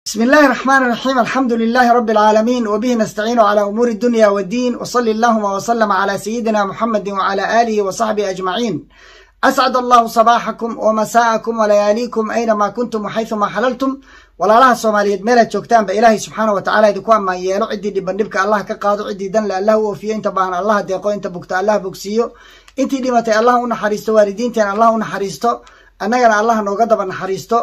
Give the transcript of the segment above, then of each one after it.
بسم الله الرحمن الرحيم. الحمد لله رب العالمين، وبه نستعين على أمور الدنيا والدين، وصلى اللهم وسلم على سيدنا محمد وعلى آله وصحبه أجمعين. أسعد الله صباحكم ومساءكم ولياليكم أينما كنتم وحيثما حللتم. walaalaha Soomaaliyeed meel aad joogtaan ba Ilaahay subhanahu wa ta'ala idinku ama yeelo cidii dhibandhibka Allah ka qaado, cidii dan la Allah u oofiyo, inta baahan Allah deeqo, inta bugta Allah bogsiyo, intii dhimatay Allah u naxariisto, waalidiinteena Allah u naxariisto, annagana Allah nooga daba naxariisto,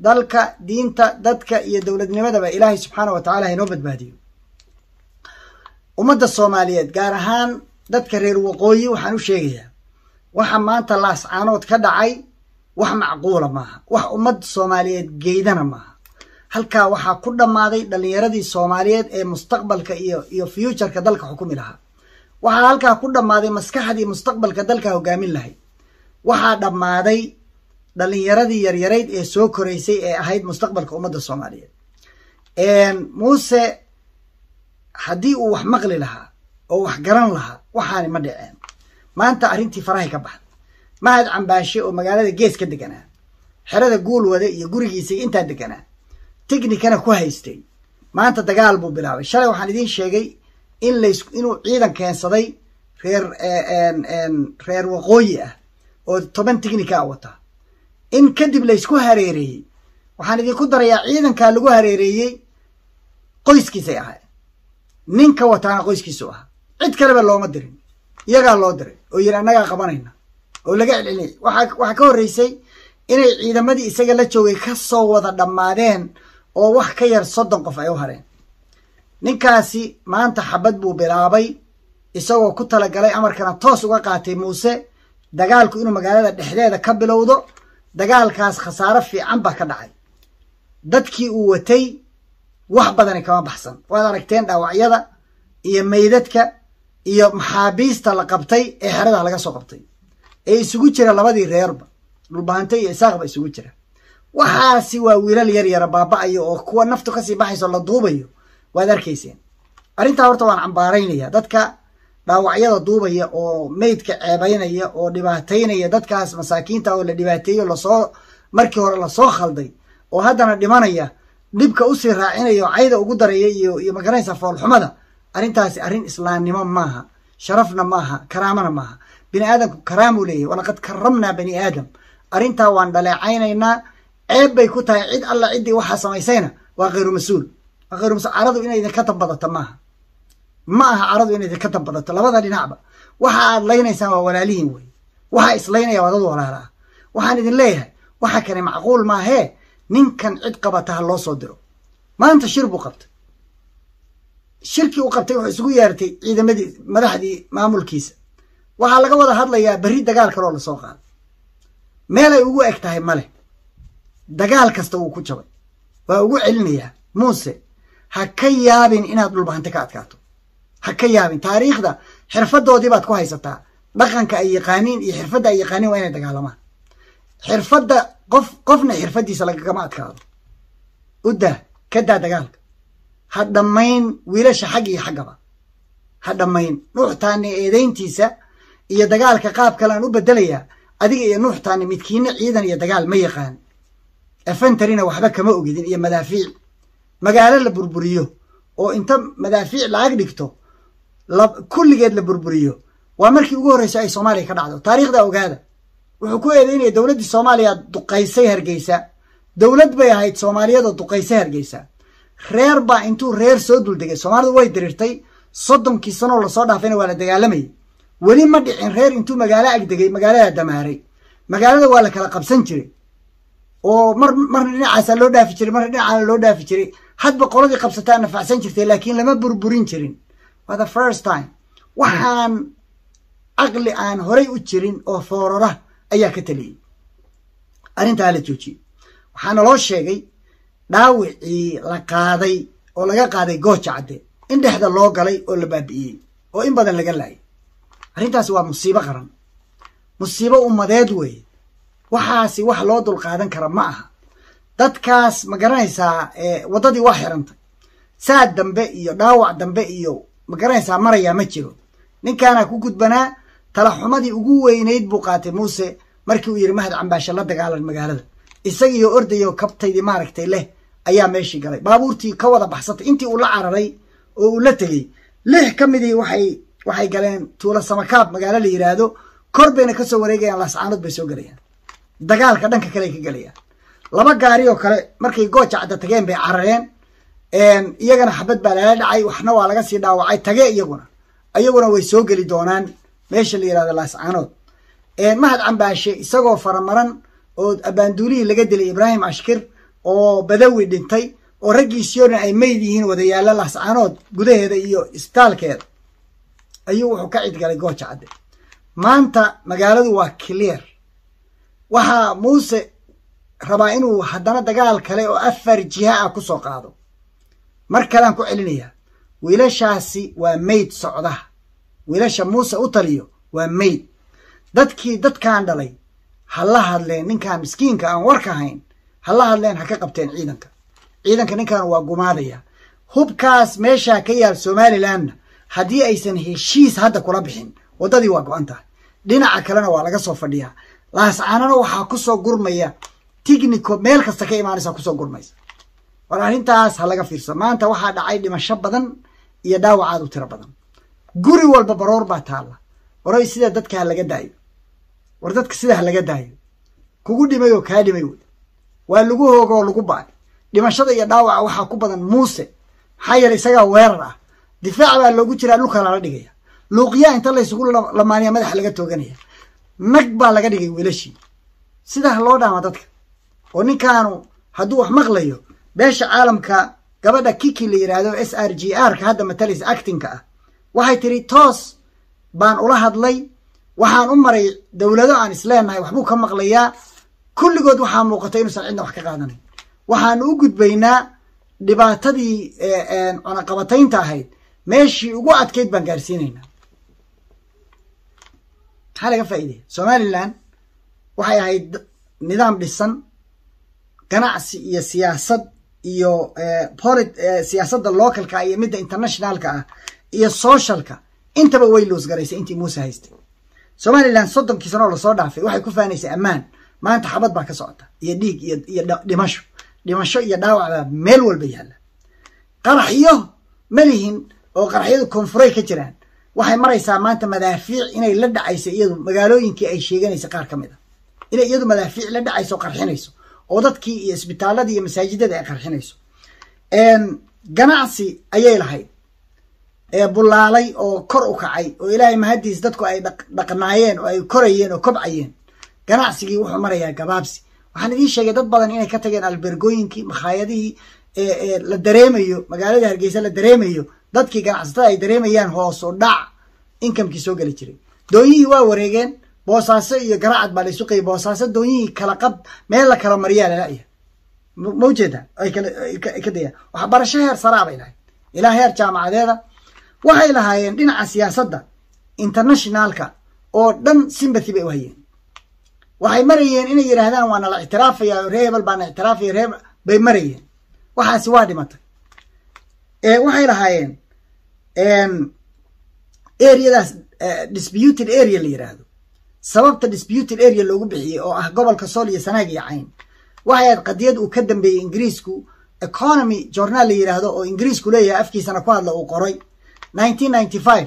dalka diinta dadka iyo dawladnimadaba Ilaahay subhanahu wa ta'ala inoo badbaadiyo. ummadda Soomaaliyeed gaar ahaan dadka reer waqooyi waxaan u sheegayaa waxa maanta laascaanood ka dhacay wax macquul maaha, wax ummadda Soomaaliyeed geedana maaha. halkaa waxaa ku dhammaaday dhalinyaradii Soomaaliyeed ee mustaqbalka iyo future-ka dalka xukumi lahaa. waxaa halkaa ku dhammaaday maskaxdii mustaqbalka dalka hogaamin lahayd. waxaa dhammaaday dhalinyaradii yaryareyd ee soo koraysay ee ahayd mustaqbalka ummadda Soomaaliyeed. muuse haddii uu wax maqli lahaa oo wax garan lahaa waxaani ma dhiceen. maanta arrintii farahay ka baxday. mahad cambaashe oo magaalada gees ka deganaa, xerada guulwade iyo gurigiisa intaa deganaa, tiknikana ku haystay, maanta dagaal buu bilaabay. shalay waxaan idiin sheegay inuu ciidan keensaday reer waqooyi ah oo 10 tiknika wata, in kadib la isku hareereeyay. waxaan idinku darayaa ciidanka lagu hareereeyay qoyskiisay ahay, ninka wataana qoyskiisu ah, cid kaleba looma dirin, iyagaa loo diray oo yiri annagaa qabanayna oo laga celcelinay. waxa ka horeysay inay ciidamadii isaga la joogay ka soo wada dhammaadeen oo wax ka yar 30 qof ay u hareen. ninkaasi maanta xabad buu bilaabay isagoo ku talagalay amarkana toos uga qaatay muuse dagaalku inuu magaalada dhexdeeda ka bilowdo. dagaalkaas khasaaro fiican baa ka dhacay. dadkii uu watay wax badan kama baxsan. waad aragteen dhaawacyada iyo meydadka iyo maxaabiista la qabtay ee xerada laga soo qabtay ee isugu jira labadii reerba, dhulbaantay iyo isaaqba isugu jira. waxaasi waa wiilal yar yar baaba'ayo oo kuwa naftu ka sii baxayso la duubayo. waad arkayseen arrintaa. horta waan cambaaraynaya dadka dhaawacyada duubaya oo meydka ceebaynaya oo dhibaataynaya dadkaas masaakiinta oo la dhibaateeyo lasoo markii hore lasoo khalday oo haddana dhimanaya, dhibka usii raacinaya oo cayda ugu daraya iyo magaranaysa foolxumada. arrintaasi arrin islaamnimo maaha, sharafna maaha, karaamana maaha. bini aadamku karaamu leeyahay, walaqad karamnaa bani aadam. arrintaa waan dhaleecaynaynaa. ceeb bay ku tahay cid alla ciddii waxaa samaysayna waa khayru mas-uul. waa khayru mas-uul. caradu inay idinka tambadato maaha, ma aha caradu inay idinka tambadato labada dhinacba. waxa aad laynaysaan waa walaalihiin wey. waxa islaynaya waa dad walaala ah. waxaan idin leeyahay waxa kane macquul maahee ninkan cid qabata ha loo soo diro. maanta shir buu qabtay. shirkii uu qabtay wuxuu isugu yeertay ciidamadii madaxdii maamulkiisa. waxaa laga wada hadlayaa berri dagaal kaloo lasoo qaado. meelay ugu eg tahay male. dagaal kasta wuu ku jabay. waa ugu celinayaa muuse, ha ka yaabin inaad dhulbahante ka adkaato. ha ka yaabin. taariikhda xirfadoodii baad ku haysataa. dhaqanka ay yaqaaniin iyo xirfadda ay yaqaaniin waa inay dagaalamaan. xirfadda qofna xirfadiisa lagagama adkaado. udaa ka daa dagaalka. ha dhammayn wiilasha xag iyo xaggaba. ha dhammayn. nuuxtaani eedayntiisa iyo dagaalka qaab kale aan u bedelayaa. adiga iyo nuuxtaani midkiina ciidan iyo dagaal ma yaqaan. afantarina waxba kama ogidin iyo madaafiic. magaalo la burburiyo oo inta madaafiic lacag dhigto kulligeed la burburiyo waa markii ugu horreysay ay Soomaaliya ka dhacdo. taariikhda ogaada. wuxuu ku eedeynaya dowladdii Soomaaliya duqaysay Hargeysa. dowlad bay ahayd Soomaaliyeed oo duqaysay Hargeysa. reer baa intuu reer soo duldegay. Soomaalidu way dirirtay 30 sano la soo dhaafayna waa la dagaalamay. weli ma dhicin reer intuu magaalo agdegay magaalada damaaray. magaalada waa la kala qabsan jiray oo mar dhinacaas loo dhaafi jiray, mar dhinacaas loo dhaafi jiray. hadba qoladii qabsataa nafacsan jirtay laakiin lama burburin jirin. for the first time waxaan aqli aan horay u jirin oo foorara ayaa ka taliyay. arrintaa la joojiyay. waxaana loo sheegay dhaawicii la qaaday oo laga qaaday Gooja Cadde in dhexda loo galay oo la baabi'iyey oo in badan laga laayay. arrintaasi waa musiibo qaran, musiibo ummadeed weeye. waxaasi wax loo dul qaadan kara ma aha. dadkaas ma garanaysaa waddadii waa xirantay. saad dambe iyo dhaawac dambe iyo ma garanaysaa marayaa ma jiro. ninkaana ku gudbanaa. talaxumadii ugu weynayd buu qaatay muuse markii uu yiri mahad cambaashe la dagaalan magaalada. isagiyo ordayo kabtaydii maaragtay leh ayaa meeshii galay baabuurtii ka wada baxsatay intii uu la cararay oo uu la tegey 6 ka midii waxay galeen tuulo samakaab magaalo la yiraahdo kor bayna ka soo wareegayaan laascaanood bay soo galayaan dagaalka dhanka kale ka galayaan 2 gaari oo kale markay gooja cadda tageen bay carareen iyagana xabad baa lala dhacay waxna waa laga sii dhaawacay tagee iyaguna way soo geli doonaan meesha la yiraahdo laascaanood mahad cambaashe isagoo faramaran oo abaanduulihii laga dilay ibraahim ashkir oo badawi dhintay oo raggiisiyoona ay meyd yihiin wada yaalla laascaanood gudaheeda iyo istaalkeeda ayuu wuxuu ka cid galay gooja cadde maanta magaaladu waa clear waxaa muuse rabaa inuu haddana dagaal kale oo 4 jiha ah ku soo qaado mar kalean ku celinayaa wiilashaasi waa meyd socdaha wiilasha muuse u taliyo waa meyd dadkii dadkan dhalay ha la hadleen ninkan miskiinka aan warka hayn ha la hadleen ha ka qabteen ciidanka ninkan waa gumaadaya hubkaas meesha ka yaal Somaliland haddii aysan heshiis hadda kula bixin wadadii waa go'an tahay dhinaca kalena waa laga soo fadhiyaa laascaanana waxaa ku soo gurmaya tignico meel kasta ka imaanaysa ku soo gurmaysa war arrintaas ha laga fiirso maanta waxaa dhacay dhimasho badan iyo dhaawacaad u tiro badan guri walba baroor baa taala waray sida dadka laga daayo war dadka sida laga daayo kugu dhimay oo ka dhimay waa lagu hoogo lagu baad dhimashada iyo dhaawaca waxa ku badan muuse xayir isaga weerar ah difaac baa loogu jiraa dhulka la dhigaya luuqiya inta la isugu lamaaniya madax laga tooganaya nag baa laga dhigay wiilashii sida loo dhaama dadka oo ninkaanu hadduu wax maqlayo beesha caalamka gabadha kiki la yiraahdo SRGR ka hadda matalis acting-ka ah waxay tiri toos baan ula hadlay waxaan u maray dawlado aan isleenahay waxbuu ka maqlayaa kulligood waxaa muuqatay inuusan cidna wax ka qaadanayn waxaan u gudbaynaa dhibaatadii cunaqabataynta ahayd meeshii ugu adkayd baan gaarsiinaynaa maxaa laga faa'iiday Somaliland waxay ahayd nidaam dhisan ganacsi iyo siyaasad iyo siyaasadda localka iyo midda internationalka ah iyo socialka intaba way loos garaysay intii Muuse haystay Somaliland 30 sano la soo dhaafay waxay ku faanaysay ammaan maanta xabad baa ka socota iyo dhiig iyo dhimasho iyo dhaawac meel walba yaala qaraxiyo malihin oo qaraxyadu koonfuray ka jiraan waxay maraysaa maanta madaafiic inay la dhacayso iyadu magaalooyinkii ay sheeganayso qaar kamid ah inay iyadu madaafiic la dhacayso qarxinayso oo dadkii iyo isbitaaladii iyo masaajidada ay qarxinayso ganacsi ayay lahayd bulaalay oo kor u kacay oo ilaahay mahadiis dadku ay dhaqnaayeen oo ay korayeen oo kobcayeen ganacsigii wuxuu marayaa gabaabsi waxaan idiin sheegay dad badan inay ka tageen albergooyinkii makhaayadihii la dareemayo magaalada Hargeysa la dareemayo dadkii ganacsatada ay dareemayaan hoos u dhac income-kii soo gali jiray dooniyii waa wareegeen boosaaso iyo garacad baa la isu qeybay boosaaso dooniyii kala qab meel la kala mariyaa la la'yahay mawjeeda ay ka dayaan waxbarasho heer saraa bay lahayd ilaa heer jaamacadeeda waxay lahaayeen dhinaca siyaasadda internationalka oo dhan sympathy bay u hayeen waxay marayeen inay yiraahdaan waana la ictiraafaya reebel baana ictiraafaya reebel bay marayeen waxaasi waa dhimatay waxay lahaayeen areadaas disputed area la yiraahdo sababta disputed area loogu bixiyay oo ah gobolka Sool iyo Sanaag iyo Cayn waxay aad qadiyad uu ka dambeeyay Ingiriisku economy journal la yiraahdo oo Ingiriisku leeyahay afkiisana ku hadla uu qoray 1995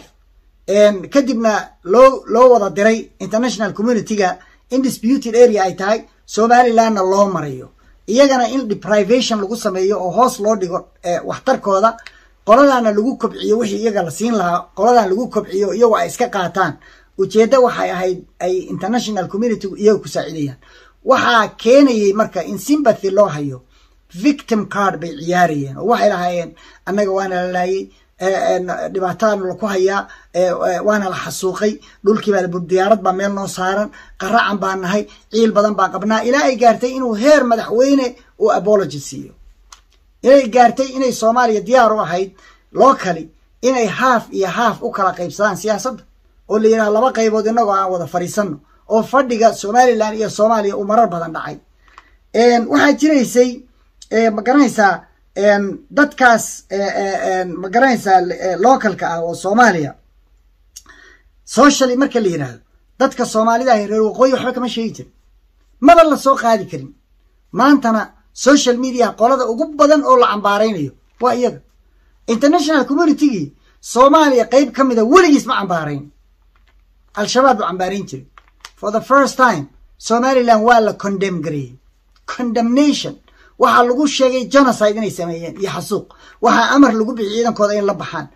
kadibna loo wada diray international community-ga in disputed area ay tahay Somalilandna loo marayo iyagana in deprivation lagu sameeyo oo hoos loo dhigo waxtarkooda qoladana lagu kobciyo wixii iyaga la siin lahaa qoladan lagu kobciyo iyagu ay iska qaataan ujeedada waxay ahayd ay international community iyagu ku saacidayaan waxaa keenayay marka in sympathy loo hayo victim card bay ciyaarayeen oo waxay lahaayeen annaga waana la laayay dhibaataan la ku hayaa waana la xasuuqay dhulkii baa diyaarad baa meel noo saaran qaracan baan nahay ciil badan baan qabnaa ilaa ay gaartay inuu heer madaxweyne uu apology siiyo ilaa ay gaartay inay Soomaaliya diyaar u ahayd locally inay half iyo half u kala qaybsadaan siyaasadda oo la yiraahdo laba qaybood inagoo aan wada fariisano oo fadhiga Somaliland iyo Soomaaliya uu marar badan dhacay waxaa jiraysay ma garanaysaa dadkaas ma garanaysaa localka ah oo Soomaaliya socially marka la yiraahdo dadka Soomaalida ay reer waqooyi waxba kama sheegi jirin maba la soo qaadi karin maantana social media qolada ugu badan oo la cambaaraynayo waa iyaga international community Soomaaliya qayb kamida weligiis ma cambaarayn al-shabaab cambaarayn jiray for the first time Somaliland waa la condemn gareeyay condemnation waxa lagu sheegay genocide inay sameeyeen iyo xasuuq waxa amar lagu bixiyay ciidankooda in la baxaan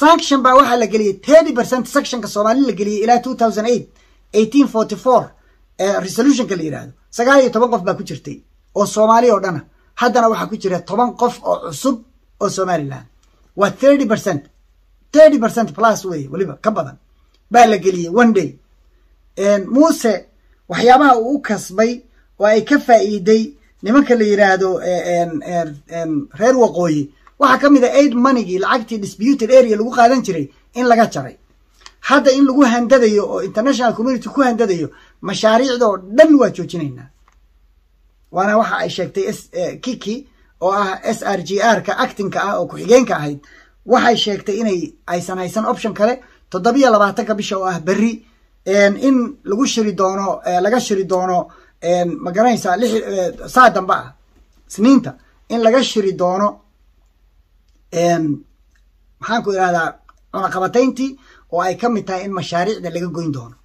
sanction baa waxa la galiyay 30% sectionka Soomaaliya la galiyay ilaa 2008 1844 resolution ka la yiraahdo 19 qof baa ku jirtay oo Soomaaliya oo dhan haddana waxa ku jira 10 qof oo cusub oo Somaliland waa 30% plus way waliba ka badan baa la galiyay one day Muuse waxyaabaha uu kasbay oo ay ka faa'iiday nimanka la yiraahdo reer waqooyi waxa kamid ah aid money lacagtii disputed area lagu qaadan jiray in laga jaray hadda in lagu handadayo oo international community ku handadayo mashaariicda oo dhan waa joojinayna waana waxa ay sheegtay Kiki oo ah SRGR ka acting ka ah oo ku xigeenka ahayd waxay sheegtay inay aysan haysan option kale 27 bisha oo ah bari in lagu shiri doono laga shiri doono ma garanaysa saadan ba sniinta in laga shiri doono maxaan ku iraahdaa cuna qabatayntii oo ay kamid tahay in mashaariicda laga goyn doono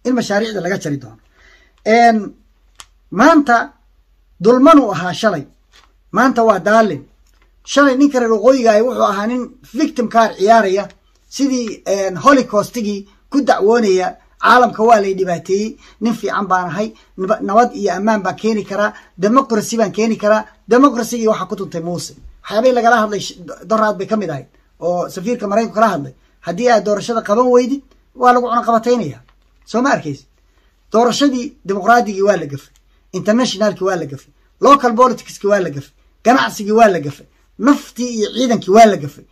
in mashaariicda laga jari doono maanta dulmanu ahaa shalay maanta waa daalin shalay ninka reer waqooyiga ay wuxuu ahaa nin victim car ciyaaraya sidii holocaustigii ku dacwoonaya caalamka waa lay dhibaateeyay nin fiican baan ahay nabad iyo ammaan baan keeni karaa democracy baan keeni karaa democracy waxa ku tuntay Muuse waxyaabay lagala hadlay daraad bay kamid ahayd oo safiirka Mareykanka kala hadlay haddii aad doorashada qaban weydid waa lagu cuna qabataynaya soo ma arkaysid doorashadii dimuqraadiga waa la gafay internationalki waa la gafay local politicski waa la gafay ganacsiga waa la gafay naftii iyo ciidankii waa la gafay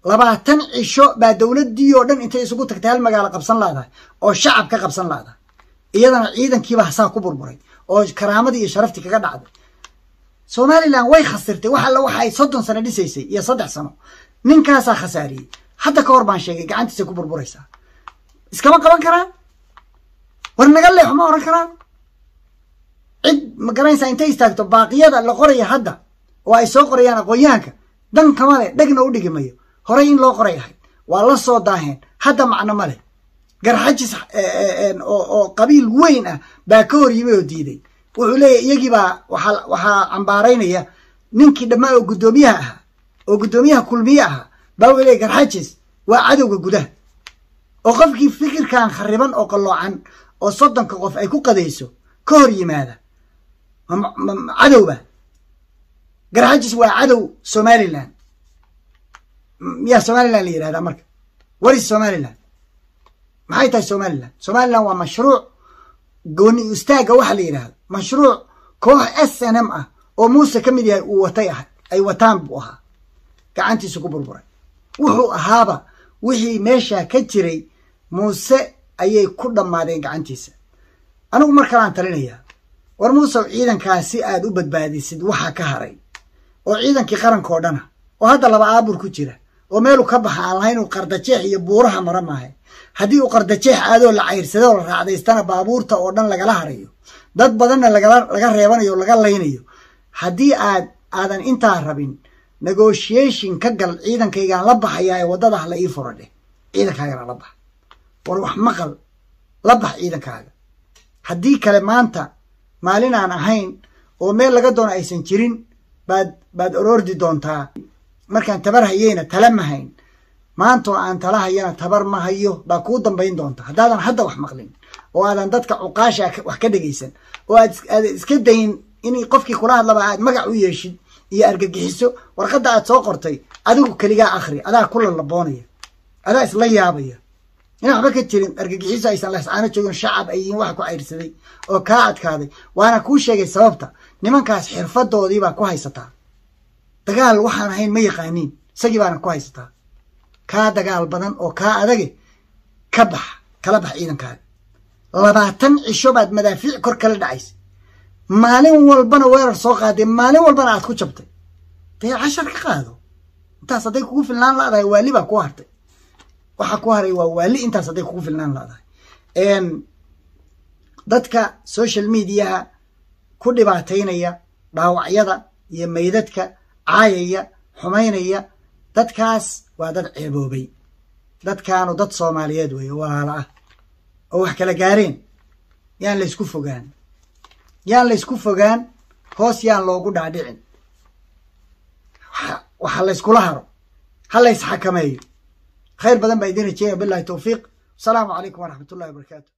20 cisho baa dawladii oo dhan intay isugu tagtay hal magaalo qabsan laadahay oo shacab ka qabsan laadahay iyadana ciidankiiba hasaa ku burburay oo karaamadii iyo sharaftii kaga dhacday Somaliland way khasirtay waxa la waxay 30 sano dhisaysay iyo 3 sano ninkaas khasaariyay hadda ka hor baan sheegay gacantiisa ku burburaysa iskama qaban karaan war naga leex ma oran karaan cid ma garanaysa intay istaagto baaqiyada la qoray hadda oo ay soo qorayaan aqoonyahanka dan kamale dhagna u dhigimayo horay in loo qoray ahay waa la soo daaheen hadda macna male garxajis oo qabiil weyn ah baa ka hor yimay oo diiday wuxuu leeyahay iyagii baa waxa cambaaraynaya ninkii dhamaa oo gudoomiyaha kulmiye ah baa uu leeyahay garxajis waa cadowga gudaha oo qofkii fikirkan khariban oo qaloocan oo 30 qof ay ku qadayso ka hor yimaada cadowba garxajis waa cadow Somaliland يا Somaliland لي هذا مركب وريس Somaliland ما هي تاي Somaliland ومشروع قوني استاجا واحد لي هذا مشروع كوح SNM أو موسى كمية وتيها أي وتام بوها كعنتي سكوب البري وهو هذا وهي ماشى كتري موسى أي كل ما دين كعنتيس أنا عمر كلام ترينيها ورموسى عيدا كاسي أدوبت بادي سد وحى كهري وعيدا كقرن كودنا وهذا لبعا أبور كتيره وميلو كبح على وقردتشيح يبورها مرماها هدي وقردتشيح هذا اللي عيرسده ولا عاديستنا بابورته ودن لقى هريو dad badanna laga reebanayo laga laynayo hadii aadan inta rabin negotiation ka gal ciidankayga la baxaya wadada la ii furadhe ciidankaaga la bax war wax maqal la bax ciidankaaga hadii kale maanta maalin aan ahayn oo meel laga doono aysan jirin baad orordi doontaa markaan tabar hayeyna tala ma hayn maanta aan tala hayana tabar ma hayo baa ku dambayn doonta hadaadan hadda wax maqlin oo aadan dadka cuqaasha wax ka dhageysan oo aad iska dayn in qofkii kula hadlaba aad magac u yeeshid iyo argagixiso warqada aad soo qortay adigu kaliya akhri adaa kullu laboonaya adaa isla yaabaya ina waxba ka jirin argagixiso aysan la saano joogin shacab ay wax ku ciirsaday oo ka adkaaday waana ku sheegay sababta nimankaas xirfadoodii baa ku haysataa dagaal waxaan ahayn ma yaqaanin sagi baana ku haysataa ka dagaal badan oo ka adage ka bax kala bax ciidankaaga 20 cisho baad madaafiic kor kala dhacays maalin walbana weerar soo qaaday maalin walbana aad ku jabtay tay 10 ka qaado intaas haday kugu filnaan laadahay waali baa ku hartay waxa ku haray waa waali intaas haday kugu filnaan laadahay dadka social media ku dhibaateynaya dhaawacyada iyo meydadka caayaya xumaynaya dadkaas waa dad ceeboobay dadkaanu dad Soomaaliyeed weeye walaalo ah oo wax kala gaareen yaan la isku fogaan hoos yaan loogu dhaadhicin waxa la iskula haro هلا يسحكمي خير بدن بايدين الشيء بالله توفيق السلام عليكم ورحمة الله وبركاته.